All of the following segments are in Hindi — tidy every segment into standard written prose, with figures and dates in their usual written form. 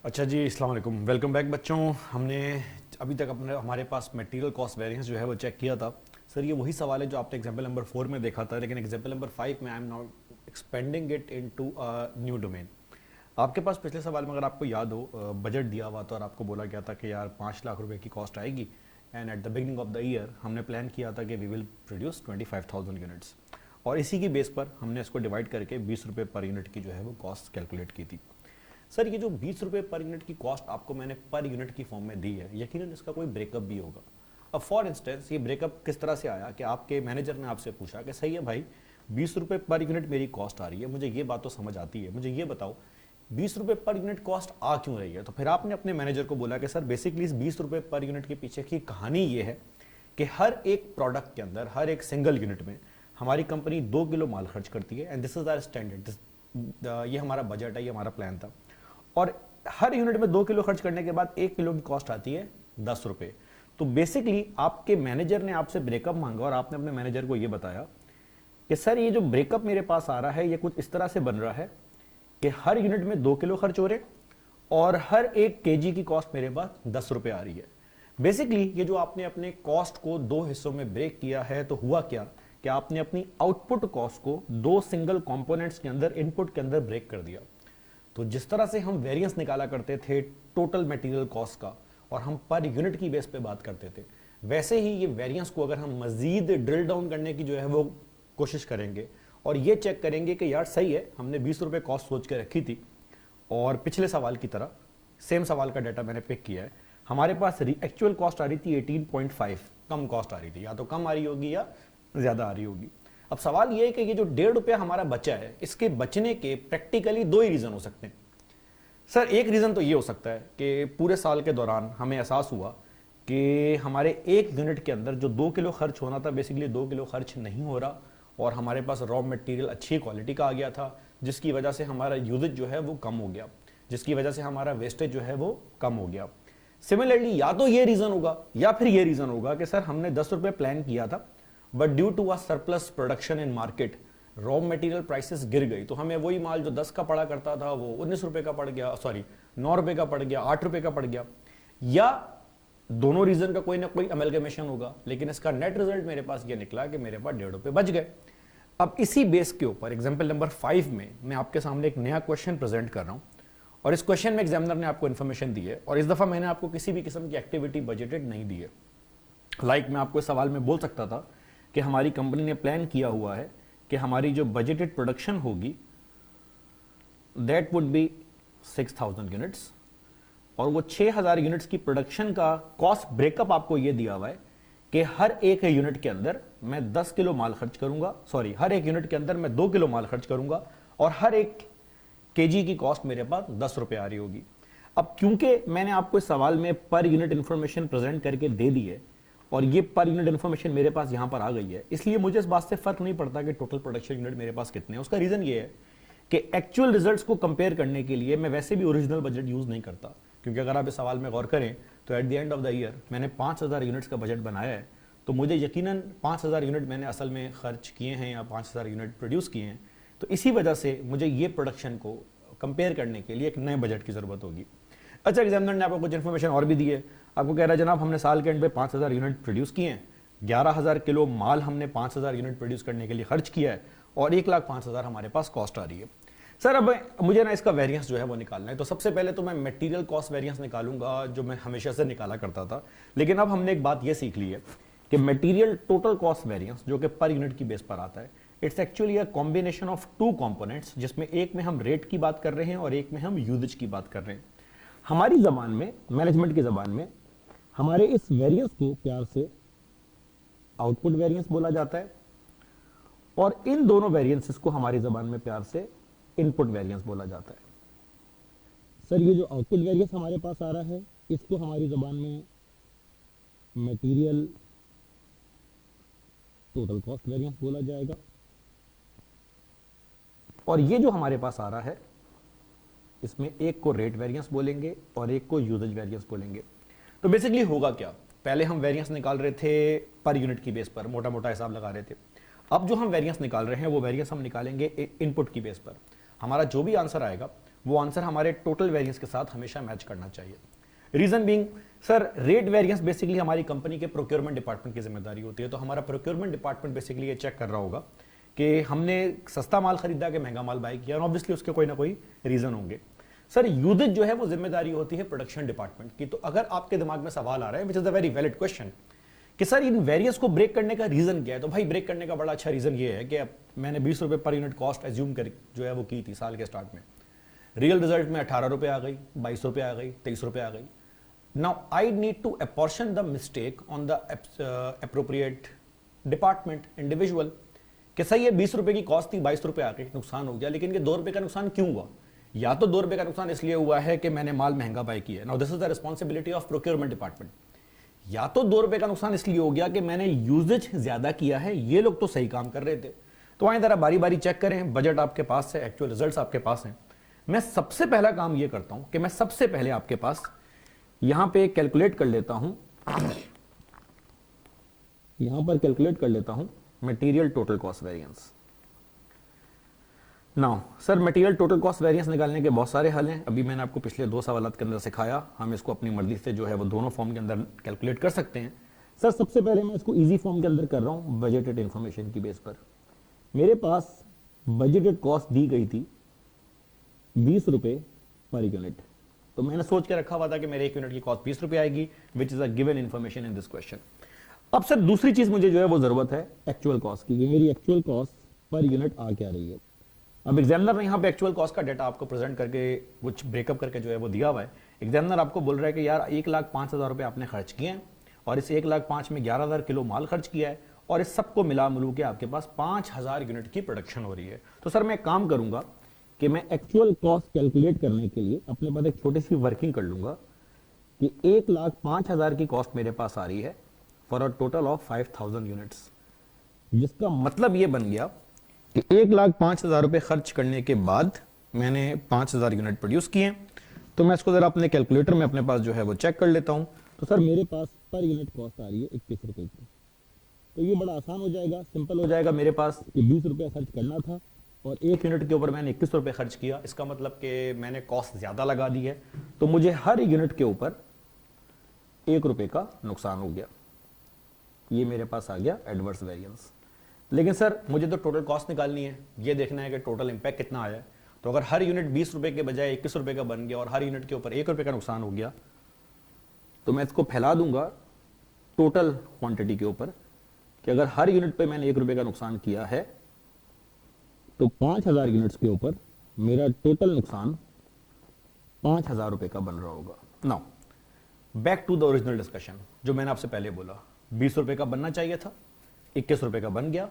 अच्छा जी, अस्सलाम वालेकुम, वेलकम बैक बच्चों। हमने अभी तक हमारे पास मटेरियल कॉस्ट वेरिएंस जो है वो चेक किया था। सर ये वही सवाल है जो आपने एग्जाम्पल नंबर 4 में देखा था, लेकिन एग्जाम्पल नंबर 5 में I am not expanding it into a new domain. आपके पास पिछले सवाल में अगर आपको याद हो, बजट दिया हुआ था और आपको बोला गया था कि यार 5 लाख रुपए की कॉस्ट आएगी, and at the beginning of the year हमने प्लान किया था कि वी विल प्रोड्यूस 25,000 यूनिट्स, और इसी की बेस पर हमने इसको डिवाइड करके 20 रुपये पर यूनिट की जो है वो कॉस्ट कैलकुलेट की थी। सर ये जो 20 रुपये पर यूनिट की कॉस्ट आपको मैंने पर यूनिट की फॉर्म में दी है, यकीनन इसका कोई ब्रेकअप भी होगा। अब फॉर इंस्टेंस ये ब्रेकअप किस तरह से आया कि आपके मैनेजर ने आपसे पूछा कि सही है भाई, 20 रुपये पर यूनिट मेरी कॉस्ट आ रही है, मुझे ये बात तो समझ आती है, मुझे ये बताओ 20 रुपये पर यूनिट कॉस्ट आ क्यों रही है। तो फिर आपने अपने मैनेजर को बोला कि सर बेसिकली इस 20 रुपये पर यूनिट के पीछे की कहानी ये है कि हर एक प्रोडक्ट के अंदर, हर एक सिंगल यूनिट में हमारी कंपनी 2 किलो माल खर्च करती है, and this is our standard. ये हमारा बजट है, ये हमारा प्लान था, और हर यूनिट में 2 किलो खर्च करने के बाद 1 किलो की कॉस्ट आती है 10 रुपए। तो बेसिकली आपके मैनेजर ने आपसे ब्रेकअप मांगा और आपने अपने मैनेजर को यह बताया कि सर ये जो ब्रेकअप मेरे पास आ रहा है ये कुछ इस तरह से बन रहा है कि हर यूनिट में 2 किलो खर्च हो रहे और हर एक केजी की कॉस्ट मेरे पास 10 रुपए आ रही है। बेसिकली ये जो आपने अपने कॉस्ट को 2 हिस्सों में ब्रेक किया है, तो हुआ क्या कि आपने अपनी आउटपुट कॉस्ट को 2 सिंगल कंपोनेंट्स के अंदर, इनपुट के अंदर ब्रेक कर दिया। तो जिस तरह से हम वेरिएंस निकाला करते थे टोटल मटेरियल कॉस्ट का और हम पर यूनिट की बेस पे बात करते थे, वैसे ही ये वेरिएंस को अगर हम मजीद ड्रिल डाउन करने की जो है वो कोशिश करेंगे और ये चेक करेंगे कि यार सही है, हमने 20 रुपये कॉस्ट सोच के रखी थी और पिछले सवाल की तरह सेम सवाल का डाटा मैंने पिक किया है, हमारे पास एक्चुअल कॉस्ट आ रही थी 18.5, कम कॉस्ट आ रही थी, या तो कम आ रही होगी या ज्यादा आ रही होगी। अब सवाल यह है कि ये जो 1.5 रुपया हमारा बचा है, इसके बचने के प्रैक्टिकली 2 ही रीजन हो सकते हैं। सर एक रीजन तो ये हो सकता है कि पूरे साल के दौरान हमें एहसास हुआ कि हमारे एक यूनिट के अंदर जो 2 किलो खर्च होना था, बेसिकली 2 किलो खर्च नहीं हो रहा और हमारे पास रॉ मटेरियल अच्छी क्वालिटी का आ गया था, जिसकी वजह से हमारा यूजेज जो है वो कम हो गया, जिसकी वजह से हमारा वेस्टेज जो है वो कम हो गया। सिमिलरली या तो ये रीजन होगा या फिर ये रीजन होगा कि सर हमने 10 रुपये प्लान किया था, but due to a surplus production in market raw material prices गिर गई, तो हमें वही माल जो 10 का पड़ा करता था वो 19 रुपए का पड़ गया, सॉरी 9 रुपए का पड़ गया, 8 रुपए का पड़ गया, या दोनों रीजन का कोई ना कोई अमेलगमेशन होगा, लेकिन इसका नेट रिजल्ट मेरे पास ये निकला कि मेरे पास 1.5 रुपए बच गए। अब इसी बेस के ऊपर एग्जाम्पल नंबर 5 में मैं आपके सामने एक नया क्वेश्चन प्रेजेंट कर रहा हूं, और इस क्वेश्चन में एग्जामिनर ने आपको इन्फॉर्मेशन दी है, और इस दफा मैंने आपको किसी भी किस्म की एक्टिविटी बजटेड नहीं दी है। लाइक मैं आपको इस सवाल में बोल सकता था कि हमारी कंपनी ने प्लान किया हुआ है कि हमारी जो बजटेड प्रोडक्शन होगी दैट वुड बी 6,000 यूनिट्स, और वो 6,000 यूनिट्स की प्रोडक्शन का कॉस्ट ब्रेकअप आपको ये दिया हुआ है कि हर एक यूनिट के अंदर मैं 10 किलो माल खर्च करूंगा, सॉरी हर एक यूनिट के अंदर मैं 2 किलो माल खर्च करूंगा और हर एक केजी की कॉस्ट मेरे पास 10 रुपए आ रही होगी। अब क्योंकि मैंने आपको इस सवाल में पर यूनिट इंफॉर्मेशन प्रेजेंट करके दे दी है और ये पर यूनिट इन्फॉर्मेशन मेरे पास यहां पर आ गई है, इसलिए मुझे इस बात से फर्क नहीं पड़ता कि टोटल प्रोडक्शन यूनिट मेरे पास कितने हैं। उसका रीजन ये है कि एक्चुअल रिजल्ट्स को कंपेयर करने के लिए मैं वैसे भी ओरिजिनल बजट यूज नहीं करता, क्योंकि अगर आप इस सवाल में गौर करें तो at the end of the year मैंने 5,000 यूनिट्स का बजट बनाया है, तो मुझे यकीनन 5,000 यूनिट मैंने असल में खर्च किए हैं या 5,000 यूनिट प्रोड्यूस किए हैं, तो इसी वजह से मुझे ये प्रोडक्शन को कंपेयर करने के लिए एक नए बजट की जरूरत होगी। अच्छा, एग्जामिनर ने आपको कुछ इन्फॉर्मेशन और भी दी है, आपको कह रहा है जनाब हमने साल के एंड पे 5,000 यूनिट प्रोड्यूस किए हैं, 11,000 किलो माल हमने 5,000 यूनिट प्रोड्यूस करने के लिए खर्च किया है और 1,05,000 हमारे पास कॉस्ट आ रही है। सर अब मुझे ना इसका वेरिएंस जो है वो निकालना है, तो सबसे पहले तो मैं मटेरियल कॉस्ट वेरिएंस निकालूंगा जो मैं हमेशा से निकाला करता था, लेकिन अब हमने एक बात ये सीख ली है कि मटेरियल टोटल कॉस्ट वेरिएंस जो कि पर यूनिट की बेस पर आता है, it's actually a combination of 2 components, जिसमें एक में हम रेट की बात कर रहे हैं और एक में हम यूजेज की बात कर रहे हैं। हमारी जबान में, मैनेजमेंट की जबान में, हमारे इस वेरिएंस को प्यार से आउटपुट वेरिएंस बोला जाता है और इन दोनों वेरिएंसेस को हमारी जबान में प्यार से इनपुट वेरिएंस बोला जाता है। सर ये जो आउटपुट वेरिएंस हमारे पास आ रहा है इसको हमारी जबान में मटेरियल टोटल कॉस्ट वेरिएंस बोला जाएगा, और ये जो हमारे पास आ रहा है इसमें एक को रेट वेरिएंस बोलेंगे और एक को यूजेज वेरिएंस बोलेंगे। तो बेसिकली होगा क्या, पहले हम वेरिएंस निकाल रहे थे पर यूनिट की बेस पर, मोटा मोटा हिसाब लगा रहे थे। अब जो हम वेरिएंस निकाल रहे हैं वो वेरिएंस हम निकालेंगे इनपुट की बेस पर। हमारा जो भी आंसर आएगा वो आंसर हमारे टोटल वेरिएंस के साथ हमेशा मैच करना चाहिए। Reason being sir, rate variance basically हमारी कंपनी के प्रोक्योरमेंट डिपार्टमेंट की जिम्मेदारी होती है। तो हमारा प्रोक्योरमेंट डिपार्टमेंट बेसिकली ये चेक कर रहा होगा कि हमने सस्ता माल खरीदा कि महंगा माल बाय किया, और ऑब्वियसली उसके कोई ना कोई रीजन होंगे। सर यूजेज जो है वो जिम्मेदारी होती है प्रोडक्शन डिपार्टमेंट की। तो अगर आपके दिमाग में सवाल आ रहा है which is a very valid question कि सर इन वेरियंस को ब्रेक करने का रीजन क्या है, तो भाई ब्रेक करने का बड़ा अच्छा रीजन ये है कि अब मैंने 20 रुपए पर यूनिट कॉस्ट एज्यूम कर जो है वो की थी साल के स्टार्ट में, रियल रिजल्ट में 18 रुपए आ गई, 22 रुपए आ गई, 23 रुपए आ गई। Now I need to apportion the mistake on the appropriate department individual कि सही है 20 रुपए की कॉस्ट थी, 22 रुपए आ गई, नुकसान हो गया, लेकिन ये 2 रुपए का नुकसान क्यों हुआ? या तो 2 रुपए का नुकसान इसलिए हुआ है कि मैंने माल महंगा बाय किया, now this is the responsibility of procurement department. या तो 2 रुपए का नुकसान इसलिए हो गया कि मैंने यूजेज ज्यादा किया है, ये लोग तो सही काम कर रहे थे। तो आए जरा बारी बारी चेक करें, बजट आपके पास है, एक्चुअल रिजल्ट्स आपके पास हैं। मैं सबसे पहला काम ये करता हूं कि मैं सबसे पहले आपके पास यहां पे कैलकुलेट कर लेता हूं, यहां पर कैलकुलेट कर लेता हूं material total cost variance. Now sir, material total cost variance निकालने के बहुत सारे हल हैं। अभी मैंने आपको पिछले 2 सवालात के अंदर सिखाया, हम इसको अपनी मर्जी से जो है वो दोनों फॉर्म के अंदर कैलकुलेट कर सकते हैं। सर सबसे पहले मैं इसको इजी फॉर्म के अंदर कर रहा हूं, बजटेड इंफॉर्मेशन की बेस पर। मेरे पास बजटेड कॉस्ट दी गई थी 20 रुपए पर यूनिट, तो मैंने सोच के रखा हुआ था कि मेरे 1 यूनिट की कॉस्ट 20 रुपए आएगी, which is a given information in this question. अब सर दूसरी चीज मुझे जो है वो जरूरत है एक्चुअल कॉस्ट की, मेरी एक्चुअल कॉस्ट पर यूनिट आ क्या रही है। अब एग्जामिनर ने यहाँ पे एक्चुअल कॉस्ट का डेटा आपको प्रेजेंट करके कुछ ब्रेकअप करके जो है वो दिया हुआ है। एग्जामिनर आपको बोल रहा है कि यार 1,05,000 रुपए आपने खर्च किए हैं, और इस 1,05,000 में 11,000 किलो माल खर्च किया है, और इस सबको मिला मिलू के आपके पास 5,000 यूनिट की प्रोडक्शन हो रही है। तो सर मैं एक काम करूंगा कि मैं एक्चुअल कॉस्ट कैलकुलेट करने के लिए अपने पास एक छोटी सी वर्किंग कर लूंगा कि 1,05,000 की कॉस्ट मेरे पास आ रही है for a total of 5,000 units, जिसका मतलब ये बन गया कि 1,05,000 रुपए खर्च करने के बाद मैंने 5,000 यूनिट प्रोड्यूस किए। तो मैं इसको जरा अपने कैलकुलेटर में अपने पास जो है वो चेक कर लेता हूं। तो सर मेरे पास पर यूनिट कॉस्ट आ रही है 21 रुपए की। तो ये बड़ा आसान हो जाएगा, सिंपल हो जाएगा मेरे पास कि 20 रुपया खर्च करना था और 1 यूनिट के ऊपर मैंने 21 रुपए खर्च किया। इसका मतलब कि मैंने कॉस्ट ज्यादा लगा दी है, तो मुझे हर यूनिट के ऊपर 1 रुपए का नुकसान हो गया। ये मेरे पास आ गया एडवर्स वेरिएंस। लेकिन सर मुझे तो टोटल कॉस्ट निकालनी है, ये देखना है कि टोटल इंपैक्ट कितना आया है। तो अगर हर यूनिट 20 रुपए के बजाय 21 रुपए का बन गया और हर यूनिट के ऊपर 1 रुपए का नुकसान हो गया, तो मैं इसको फैला दूंगा टोटल क्वांटिटी के ऊपर कि अगर हर यूनिट पे मैंने 1 रुपए का नुकसान किया है तो 5,000 यूनिट्स के ऊपर मेरा टोटल नुकसान 5,000 रुपए का बन रहा होगा। Now back to the original discussion, जो मैंने आपसे पहले बोला 20 रुपए का बनना चाहिए था, 21 रुपए का बन गया,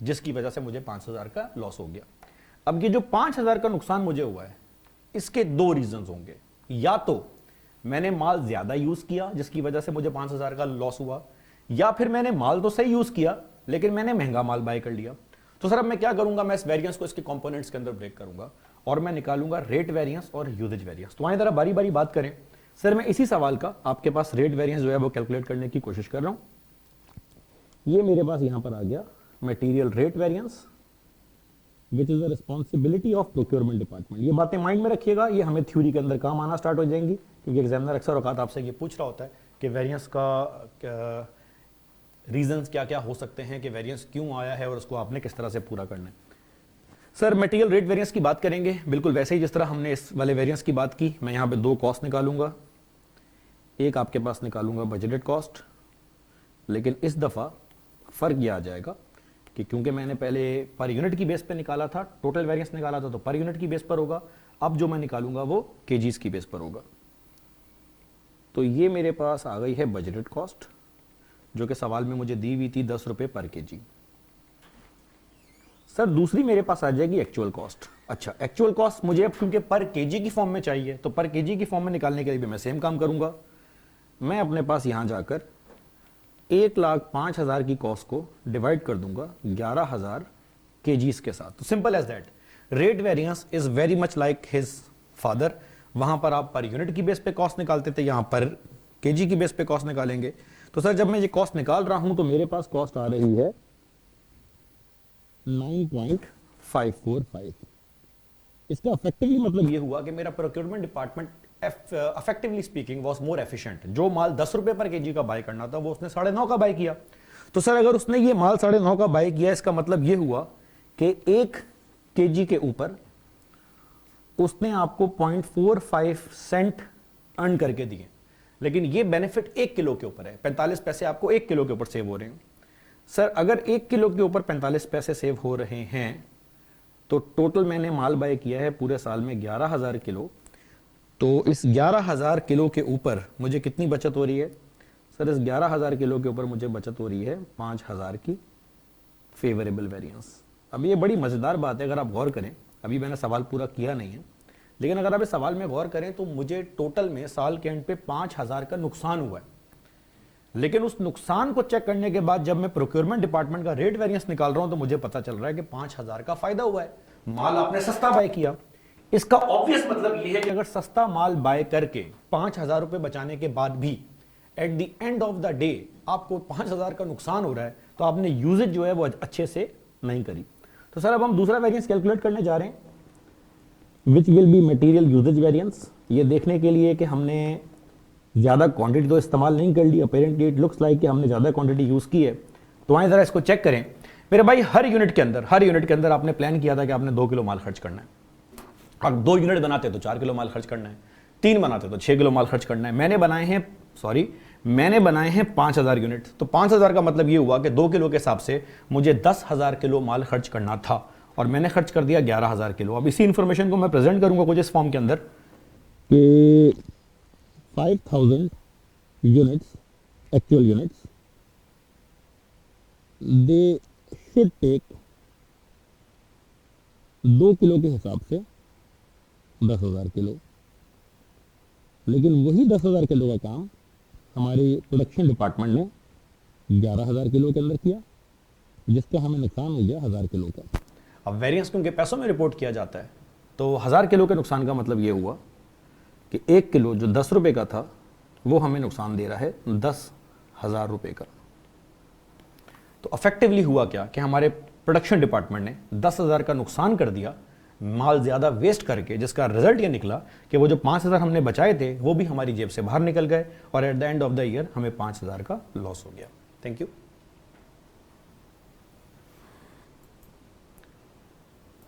जिसकी वजह से मुझे 5,000 का लॉस हो गया। अब ये जो 5,000 का नुकसान मुझे हुआ है, इसके 2 रीजंस होंगे। या तो मैंने माल ज्यादा यूज किया जिसकी वजह से मुझे 5,000 का लॉस हुआ, या फिर मैंने माल तो सही यूज किया लेकिन मैंने महंगा माल बाय कर लिया। तो सर अब मैं क्या करूंगा, मैं इस वेरिएंस को इसके कंपोनेंट्स के अंदर ब्रेक करूंगा और मैं निकालूंगा रेट वेरिएंस और यूजेज वेरिएंस। तो आइए जरा बारी बारी बात करें। सर मैं इसी सवाल का आपके पास रेट वेरिएंस जो है वो कैलकुलेट करने की कोशिश कर रहा हूं। ये मेरे पास यहां पर आ गया material rate variance which is the responsibility of procurement department. ये बातें माइंड में रखिएगा, ये हमें थ्योरी के अंदर काम आना स्टार्ट हो जाएंगी, क्योंकि एग्जामिनर अक्सर औकात आपसे ये पूछ रहा होता है कि वेरिएंस का रीजंस क्या क्या हो सकते हैं, कि वेरिएंस क्यों आया है और उसको आपने किस तरह से पूरा करना है। सर मटेरियल रेट वेरिएंस की बात करेंगे बिल्कुल वैसे ही जिस तरह हमने इस वाले वेरिएंस की बात की। मैं यहाँ पे 2 कॉस्ट निकालूंगा, एक आपके पास निकालूंगा बजटेड कॉस्ट, लेकिन इस दफा फर्क यह आ जाएगा कि क्योंकि मैंने पहले पर यूनिट की बेस पे निकाला था, टोटल वेरिएंस निकाला था, तो पर यूनिट की बेस पर होगा। अब जो मैं निकालूंगा वो केजीज की बेस पर होगा। तो ये मेरे पास आ गई है बजटेड कॉस्ट, जो कि सवाल में मुझे दी हुई थी 10 रुपए पर केजी। सर दूसरी मेरे पास आ जाएगी एक्चुअल कॉस्ट। अच्छा, एक्चुअल कॉस्ट मुझे अब क्योंकि पर केजी की फॉर्म में चाहिए, तो पर केजी की फॉर्म में निकालने के लिए भी मैं सेम काम करूंगा। मैं अपने पास यहां जाकर 1,05,000 की कॉस्ट को डिवाइड कर दूंगा 11,000 केजीज के साथ। तो simple as that, rate variance is very much like his father. वहां पर आप पर यूनिट की बेस पे कॉस्ट निकालते थे, यहां पर केजी की बेस पे कॉस्ट निकालेंगे। तो सर जब मैं ये कॉस्ट निकाल रहा हूं तो मेरे पास कॉस्ट आ रही है 9.545। इसका अफेक्टिवली मतलब ये हुआ कि मेरा procurement department effectively speaking was more efficient. जो माल 10 रुपए पर केजी का बाय करना था वो उसने 9.5 का बाय किया। तो सर अगर उसने ये माल 9.5 का बाय किया, इसका मतलब ये हुआ कि 1 केजी के ऊपर उसने आपको 0.45 सेंट अर्न करके दिए। लेकिन ये बेनिफिट 1 किलो के ऊपर है, 45 पैसे आपको 1 किलो के ऊपर सेव हो रहे हैं। सर अगर 1 किलो के ऊपर 45 पैसे सेव हो रहे हैं तो टोटल मैंने माल बाय किया है पूरे साल में 11,000 किलो। तो इस 11,000 किलो के ऊपर मुझे कितनी बचत हो रही है? सर इस 11,000 किलो के ऊपर मुझे बचत हो रही है 5,000 की फेवरेबल वेरिएंस। अब ये बड़ी मज़ेदार बात है, अगर आप गौर करें, अभी मैंने सवाल पूरा किया नहीं है, लेकिन अगर आप इस सवाल में गौर करें तो मुझे टोटल में साल के एंड पे 5,000 का नुकसान हुआ है। लेकिन उस नुकसान को चेक करने के बाद जब मैं प्रोक्योरमेंट डिपार्टमेंट का रेट वेरिएंस निकाल रहा हूं तो मुझे पता चल रहा है कि 5,000 का फायदा हुआ है। माल आपने सस्ता बाय किया। इसका ऑब्वियस मतलब यह है कि अगर सस्ता माल बाय करके 5,000 रुपए बचाने के बाद भी at the end of the day आपको 5,000 का नुकसान हो रहा है तो आपने यूजेज जो है वो अच्छे से नहीं करी। तो सर अब हम दूसरा वेरिएंस कैलकुलेट करने जा रहे हैं, which will be material usage variance. ये देखने के लिए कि हमने ज़्यादा क्वांटिटी तो इस्तेमाल नहीं कर ली, अपेरेंटली इट लुक्स लाइक कि हमने ज़्यादा क्वांटिटी यूज़ की है। तो आए ज़रा इसको चेक करें मेरे भाई। हर यूनिट के अंदर आपने प्लान किया था कि आपने 2 किलो माल खर्च करना है। अब 2 यूनिट बनाते तो 4 किलो माल खर्च करना है, 3 बनाते तो 6 किलो माल खर्च करना है। मैंने बनाए हैं 5,000 यूनिट। तो 5,000 का मतलब ये हुआ कि 2 किलो के हिसाब से मुझे 10,000 किलो माल खर्च करना था और मैंने खर्च कर दिया 11,000 किलो। अब इसी इंफॉर्मेशन को मैं प्रेजेंट करूंगा कुछ इस फॉर्म के अंदर कि 5,000 units, actual units, they should take 2 kilo के हिसाब से 10,000 किलो। लेकिन वही 10,000 किलो का काम हमारे प्रोडक्शन डिपार्टमेंट ने 11,000 किलो के अंदर किया, जिसका हमें नुकसान हो गया 1,000 किलो का। अब वेरिएंस क्योंकि पैसों में रिपोर्ट किया जाता है तो 1,000 किलो के नुकसान का मतलब ये हुआ कि 1 किलो जो 10 रुपए का था वो हमें नुकसान दे रहा है 10,000 रुपए का। तो अफेक्टिवली हुआ क्या कि हमारे प्रोडक्शन डिपार्टमेंट ने 10,000 का नुकसान कर दिया माल ज्यादा वेस्ट करके, जिसका रिजल्ट ये निकला कि वो जो 5,000 हमने बचाए थे वो भी हमारी जेब से बाहर निकल गए और at the end of the year हमें 5,000 का लॉस हो गया। Thank you.